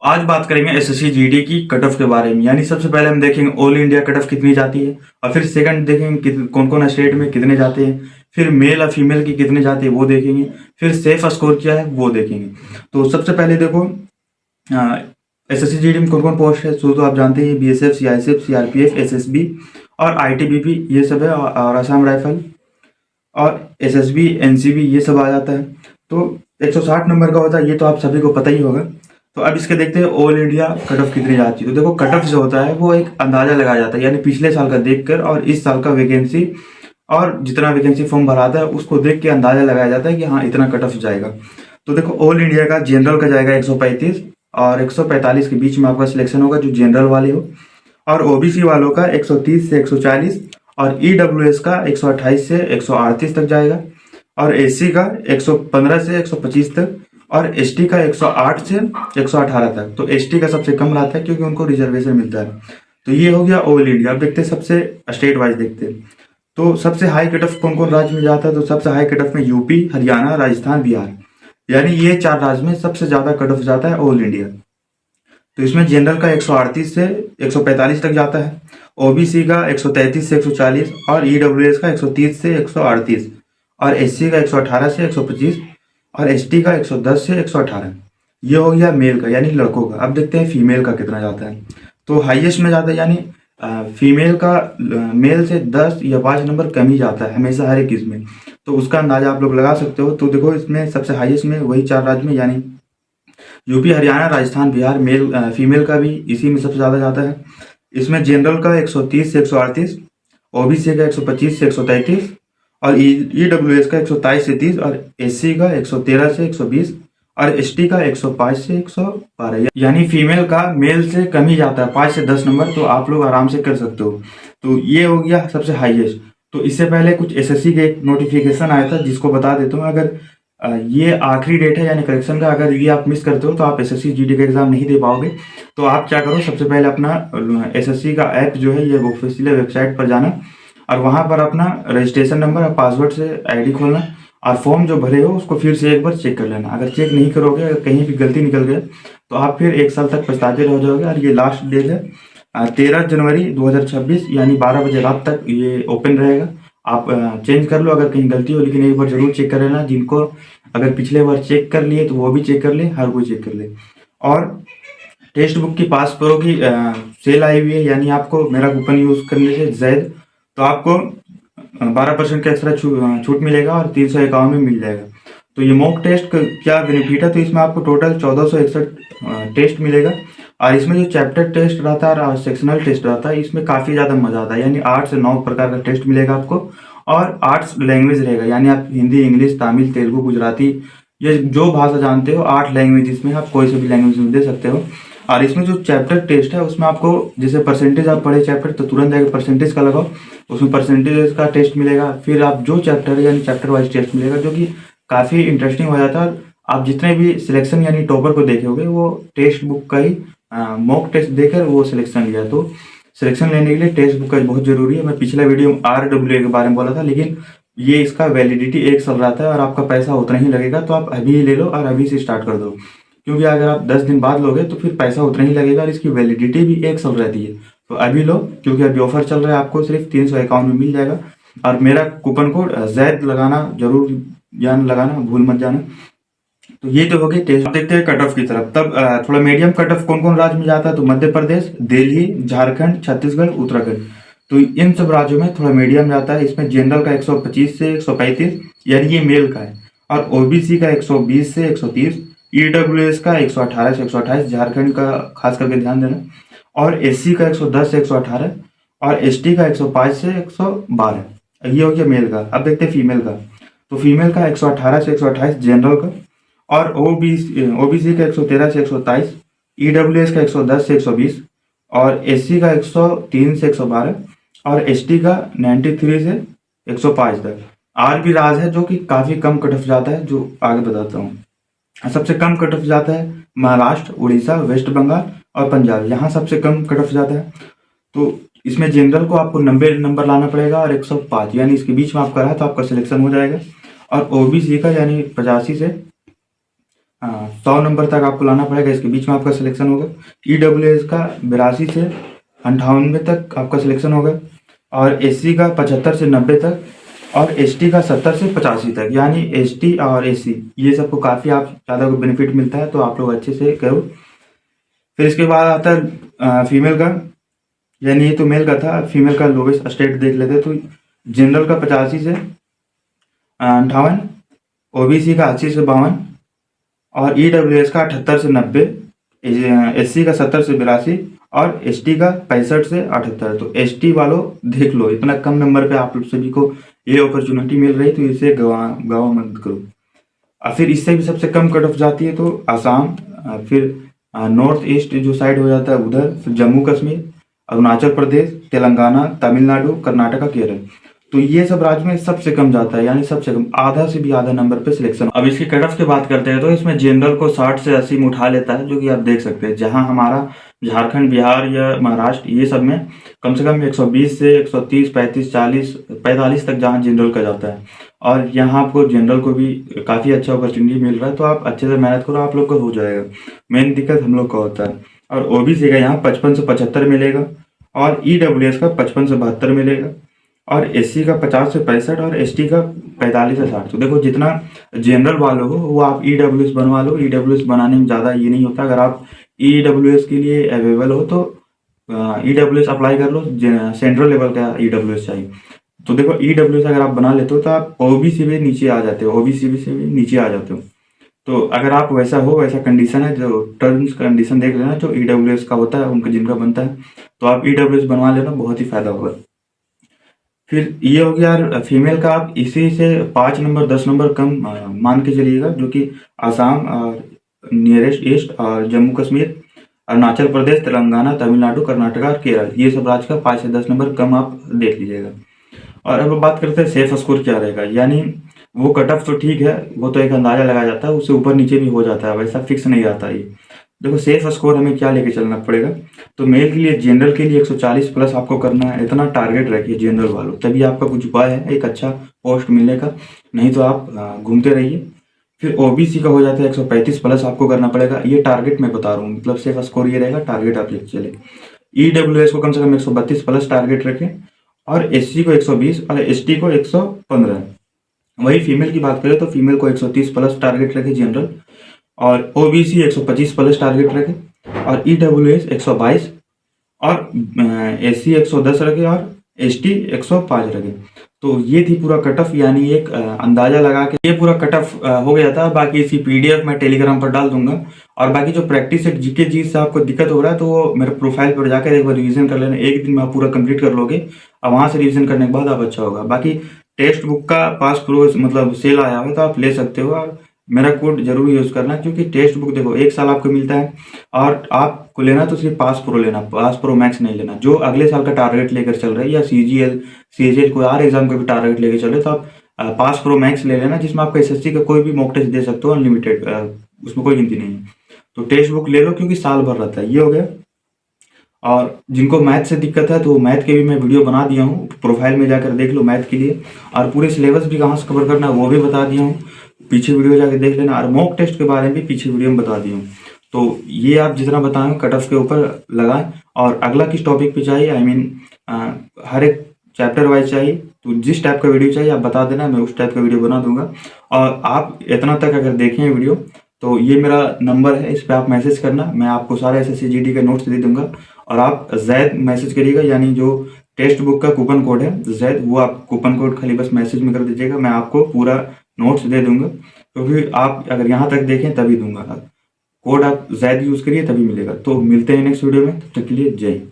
आज बात करेंगे एसएससी जीडी की कट ऑफ के बारे में। यानी सबसे पहले हम देखेंगे ऑल इंडिया कट ऑफ कितनी जाती है, और फिर सेकंड देखेंगे कौन कौन स्टेट में कितने जाते हैं, फिर मेल और फीमेल की कितने जाते हैं वो देखेंगे, फिर सेफ स्कोर क्या है वो देखेंगे। तो सबसे पहले देखो एसएससी जीडी में कौन कौन पोस्ट है। तो आप जानते हैं बीएसएफ, सीआईएसएफ, सीआरपीएफ, एसएसबी और आईटीबीपी ये सब है, और असम राइफल और एसएसबी, एनसीबी ये सब आ जाता है। तो 160 नंबर का होता है, ये तो आप सभी को पता ही होगा। तो अब इसके देखते हैं ऑल इंडिया कट ऑफ कितनी जाती है। तो देखो कट ऑफ जो होता है वो एक अंदाजा लगाया जाता है, यानी पिछले साल का देखकर और इस साल का वैकेंसी और जितना वैकेंसी फॉर्म भरा था उसको देख के अंदाजा लगाया जाता है कि हाँ इतना कट ऑफ जाएगा। तो देखो ऑल इंडिया का जनरल का जाएगा 135 और 145 के बीच में आपका सिलेक्शन होगा जो जनरल वाले हो, और ओबीसी वालों का 130 से 140 और ईडब्ल्यूएस का 128 से 138 तक जाएगा, और एससी का 115 से 125 तक, और एसटी का 108 से 118 तक। तो एसटी का सबसे कम रहता है क्योंकि उनको रिजर्वेशन मिलता है। तो ये हो गया ऑल इंडिया। अब देखते हैं सबसे स्टेट वाइज देखते हैं। तो सबसे हाई कट ऑफ कौन कौन राज्य में जाता है। तो सबसे हाई कट ऑफ में यूपी, हरियाणा, राजस्थान, बिहार, यानी ये 4 राज्य में सबसे ज्यादा कट ऑफ जाता है ऑल इंडिया। तो इसमें जनरल का 138 से 145 तक जाता है, ओबीसी का 133 से 140 और ईडब्ल्यूएस का 130 से 138 और एससी का 118 से 125 और एसटी का 110 से 118। ये हो गया मेल का यानी लड़कों का। अब देखते हैं फीमेल का कितना जाता है। तो हाईएस्ट में जाता है, यानी फीमेल का मेल से 10 या 5 नंबर कम ही जाता है हमेशा हर एक इसमें। तो उसका अंदाजा आप लोग लगा सकते हो। तो देखो इसमें सबसे हाईएस्ट में वही 4 राज्य में, यानी UP, Haryana, Rajasthan, Bihar. Male female का भी इसी में सबसे ज्यादा जाता है। इसमें जनरल का 130 से 138, ओबीसी का 125 से 133 और ईडब्ल्यूएस का 127 से 30 और एससी का 113 से 120 और एसटी का 105 से 112। यानी फीमेल का मेल से कम ही जाता है 5 से 10 नंबर। तो आप लोग आराम से कर सकते हो। तो ये हो गया सबसे हाईएस्ट। तो इससे पहले कुछ एसएससी के एक नोटिफिकेशन आया था जिसको बता देता हूँ। अगर ये आखिरी डेट है यानी करेक्शन का, अगर ये आप मिस करते हो तो आप एसएससी जीडी का एग्जाम नहीं दे पाओगे। तो आप क्या करो, सबसे पहले अपना एसएससी का ऐप जो है ये ऑफिशियल वेबसाइट पर जाना और वहां पर अपना रजिस्ट्रेशन नंबर और पासवर्ड से आईडी खोलना और फॉर्म जो भरे हो उसको फिर से एक बार चेक कर लेना। अगर चेक नहीं करोगे, अगर कहीं भी गलती निकल गया तो आप फिर 1 साल तक पछताते रह जाओगे। और ये लास्ट डेट है 13 जनवरी 2026, यानी 12 बजे रात तक ये ओपन रहेगा। आप चेंज कर लो अगर कहीं गलती हो, लेकिन एक बार जरूर चेक कर लेना। जिनको अगर पिछले बार चेक कर लिए तो वो भी चेक कर ले, हर कोई चेक कर ले। और टेक्स्ट बुक की पास प्रो की सेल आई हुई है, यानी आपको मेरा कूपन यूज करने से जैद तो आपको 12% का एक्स्ट्रा छूट मिलेगा और 351 में मिल जाएगा। तो ये मॉक टेस्ट का क्या बेनिफिट है, तो इसमें आपको टोटल 1461 टेस्ट मिलेगा। और इसमें जो चैप्टर टेस्ट रहता है और सेक्शनल टेस्ट रहता है इसमें काफ़ी ज़्यादा मजा आता है। यानी 8 से 9 प्रकार का टेस्ट मिलेगा आपको, और 8 लैंग्वेज रहेगा, यानी आप हिंदी, इंग्लिश, तमिल, तेलुगु, गुजराती, ये जो भाषा जानते हो 8 लैंग्वेज इसमें आप कोई से भी लैंग्वेज में दे सकते हो। और इसमें जो चैप्टर टेस्ट है उसमें आपको जैसे परसेंटेज आप पढ़े चैप्टर तो तुरंत जाकर परसेंटेज का लगाओ, उसमें परसेंटेज का टेस्ट मिलेगा। फिर आप जो चैप्टर है यानी चैप्टर वाइज टेस्ट मिलेगा जो कि काफ़ी इंटरेस्टिंग हो जाता है। आप जितने भी सिलेक्शन यानी टॉपर को देखे होंगे वो टेक्स्ट बुक का ही मॉक टेस्ट देकर वो सिलेक्शन लिया। तो सिलेक्शन लेने के लिए टेक्स्ट बुक का बहुत जरूरी है। मैं पिछला वीडियो में RWA के बारे में बोला था, लेकिन ये इसका वैलिडिटी 1 साल रहता है और आपका पैसा उतना ही लगेगा। तो आप अभी ले लो और अभी से स्टार्ट कर दो, क्योंकि अगर आप 10 दिन बाद लोगे तो फिर पैसा उतना ही लगेगा और इसकी वैलिडिटी भी 1 साल रहती है। तो अभी लो, क्योंकि अभी ऑफर चल रहा है, आपको सिर्फ 351 में मिल जाएगा। और मेरा कूपन कोड जैद लगाना जरूर, लगाना भूल मत जाना। तो ये तो हो गई टेस्ट। देखते हैं कट ऑफ की तरफ। तब थोड़ा मीडियम कट ऑफ कौन कौन राज्य में जाता है। तो मध्य प्रदेश, दिल्ली, झारखंड, छत्तीसगढ़, उत्तराखंड। तो इन सब राज्यों में थोड़ा मीडियम जाता है। इसमें जनरल का 125 से 135, यानी ये मेल का है, और ओबीसी का 120 से 130, ईडब्ल्यूएस का 118 से 128, झारखंड का खास करके ध्यान देना, और एससी का 110 से 118 और एसटी का 105 से 112। ये हो गया मेल का। अब देखते हैं फीमेल का। तो फीमेल का 118 से 128 जनरल का, और ओबीसी का 113 से 127, ईडब्ल्यूएस का 110 से 120 और एससी का 103 से 112 और एसटी का 93 से 105 तक। आर भी राज है जो कि काफी कम कट ऑफ जाता है, जो आगे बताता हूँ। सबसे कम कट ऑफ जाता है महाराष्ट्र, उड़ीसा, वेस्ट बंगाल और पंजाब, यहाँ सबसे कम कट ऑफ जाता है। तो इसमें जनरल को आपको 90 नंबर लाना पड़ेगा और 105, यानी इसके बीच में आपका रहा तो आपका सिलेक्शन हो जाएगा। और ओबीसी का यानी 85 से 100 नंबर तक आपको लाना पड़ेगा, इसके बीच में आपका सिलेक्शन होगा। EWS का 82 से 98 तक आपका सिलेक्शन होगा, और SC का 75 से 90 तक, और ST का 70 से 85 तक। यानी ST और SC ये सबको काफ़ी आप ज़्यादा बेनिफिट मिलता है, तो आप लोग अच्छे से करो। फिर इसके बाद आता है फीमेल का, यानी ये तो मेल का था। फीमेल का लोवेस्ट स्टेट देख लेते, तो जनरल का 85 से 58, OBC का 80 से 52, और EWS का 78 से 90, SC का 70 से 82, और ST का 65 से 78। तो ST वालों देख लो, इतना कम नंबर पे आप लोग सभी को ये अपॉर्चुनिटी मिल रही, तो इसे गवा मत करो। फिर इससे भी सबसे कम कट ऑफ जाती है तो आसाम, फिर नॉर्थ ईस्ट जो साइड हो जाता है उधर, फिर जम्मू कश्मीर, अरुणाचल प्रदेश, तेलंगाना, तमिलनाडु, कर्नाटका, केरल। तो ये सब राज्य में सबसे कम जाता है, यानी सबसे कम आधा से भी आधा नंबर पे सिलेक्शन। अब इसकी कट ऑफ की बात करते हैं तो इसमें जनरल को 60 से 80 में उठा लेता है, जो कि आप देख सकते हैं। जहां हमारा झारखंड, बिहार या महाराष्ट्र ये सब में कम से कम 120 से 130, 35, 40, 45 तक जहाँ जनरल का जाता है। और यहाँ आपको जनरल को भी काफ़ी अच्छा अपॉर्चुनिटी मिल रहा है, तो आप अच्छे से मेहनत करो, आप लोग का हो जाएगा। मेन दिक्कत हम लोग का होता है। और OBC का यहाँ 55 से 75 मिलेगा, और EWS का 55 से 72 मिलेगा, और SC का 50 से 65, और ST का 45 से 60। तो देखो, जितना जनरल वालों हो वो आप EWS बनवा लो। EWS बनाने में ज़्यादा ये नहीं होता। अगर आप EWS के लिए अवेलेबल हो तो EWS अप्लाई कर लो, सेंट्रल लेवल का EWS चाहिए। तो देखो, EWS अगर आप बना लेते हो तो आप OBC भी नीचे आ जाते हो, OBC से भी नीचे आ जाते हो। तो अगर आप वैसा हो, वैसा कंडीशन है, जो टर्म्स कंडीशन देख लेना जो EWS का होता है, उनका जिनका बनता है, तो आप EWS बनवा लेना, बहुत ही फायदा होगा। फिर ये हो गया यार फीमेल का। आप इसी से 5 नंबर 10 नंबर कम मान के चलिएगा, जो कि आसाम और नियरेस्ट ईस्ट और जम्मू कश्मीर, अरुणाचल प्रदेश, तेलंगाना, तमिलनाडु, कर्नाटका और केरल, ये सब राज्य का 5 से 10 नंबर कम आप देख लीजिएगा। और अब बात करते हैं सेफ स्कोर क्या रहेगा। यानी वो कट ऑफ तो ठीक है, वो तो एक अंदाजा लगाया जाता है, उससे ऊपर नीचे भी हो जाता है, वैसा फिक्स नहीं आता ये। देखो, सेफ स्कोर हमें क्या लेके चलना पड़ेगा। तो मेल के लिए, जनरल के लिए 140 प्लस आपको करना है, इतना टारगेट रखिए जनरल वालों, तभी आपका कुछ उपाय है एक अच्छा पोस्ट मिलने का, नहीं तो आप घूमते रहिए। फिर OBC का हो जाता है 135 प्लस आपको करना पड़ेगा, ये टारगेट मैं बता रहा हूँ, मतलब सेफ स्कोर ये रहेगा, टारगेट आप लेके चले। EWS को कम से कम 132 प्लस टारगेट रखें, और SC को 120, और ST को 115। वही फीमेल की बात करें तो फीमेल को 130 प्लस टारगेट रखे जनरल, और OBC 125 प्लस टारगेट रखे, और EWS 122, और SC 110 रखे, और ST 105 रखे। तो ये थी पूरा कट ऑफ, यानी एक अंदाजा लगा के ये पूरा कट ऑफ हो गया था। बाकी इसी PDF मैं टेलीग्राम पर डाल दूंगा। और बाकी जो प्रैक्टिस है GK चीज से आपको दिक्कत हो रहा है, तो वो मेरे प्रोफाइल पर जाकर एक बार रिवीजन कर लेना, एक दिन में आप पूरा कंप्लीट कर लोगे, और वहां से रिवीजन करने के बाद आप अच्छा होगा। बाकी टेक्स्ट बुक का पास प्रो मतलब सेल आया हुआ है, तो आप ले सकते हो, और मेरा कोड जरूर यूज करना, क्योंकि टेक्स्ट बुक देखो 1 साल आपको मिलता है, और आपको लेना तो सिर्फ पास प्रो लेना, पास प्रो मैक्स नहीं लेना। जो अगले साल का टारगेट लेकर चल रहे हैं, या CGL CHL कोई और एग्जाम का भी टारगेट लेकर चल रहे, तो आप पास प्रो मैक्स ले लेना, जिसमें आपका SSC का कोई भी मॉक टेस्ट दे सकते हो अनलिमिटेड, उसमें कोई गिनती नहीं है। तो टेक्स्ट बुक ले लो, क्योंकि साल भर रहता है। ये हो गया। और जिनको मैथ से दिक्कत है, तो मैथ के भी मैं वीडियो बना दिया हूँ, प्रोफाइल में जाकर देख लो मैथ के लिए, और पूरे सिलेबस भी कहाँ से कवर करना है वो भी बता दिया हूँ, पीछे वीडियो जाके देख लेना। और मॉक टेस्ट के बारे में भी पीछे वीडियो में बता दिया हूँ। तो ये आप जितना बताएं कट ऑफ के ऊपर लगाएं। और अगला किस टॉपिक पे चाहिए, आई मीन हर एक चैप्टर वाइज चाहिए, तो जिस टाइप का वीडियो चाहिए आप बता देना, मैं उस टाइप का वीडियो बना दूंगा। और आप इतना तक अगर देखें वीडियो, तो ये मेरा नंबर है, इस पर आप मैसेज करना, मैं आपको सारे SSC GD के नोट्स दे दूंगा। और आप जैद मैसेज करिएगा, यानी जो टेक्स्ट बुक का कूपन कोड है जैद, वो आप कूपन कोड खाली बस मैसेज में कर दीजिएगा, मैं आपको पूरा नोट्स दे दूंगा। क्योंकि आप अगर यहाँ तक देखें तभी दूंगा, कोड आप जैद यूज करिए तभी मिलेगा। तो मिलते हैं नेक्स्ट वीडियो में, तब तक के लिए जय हिंद।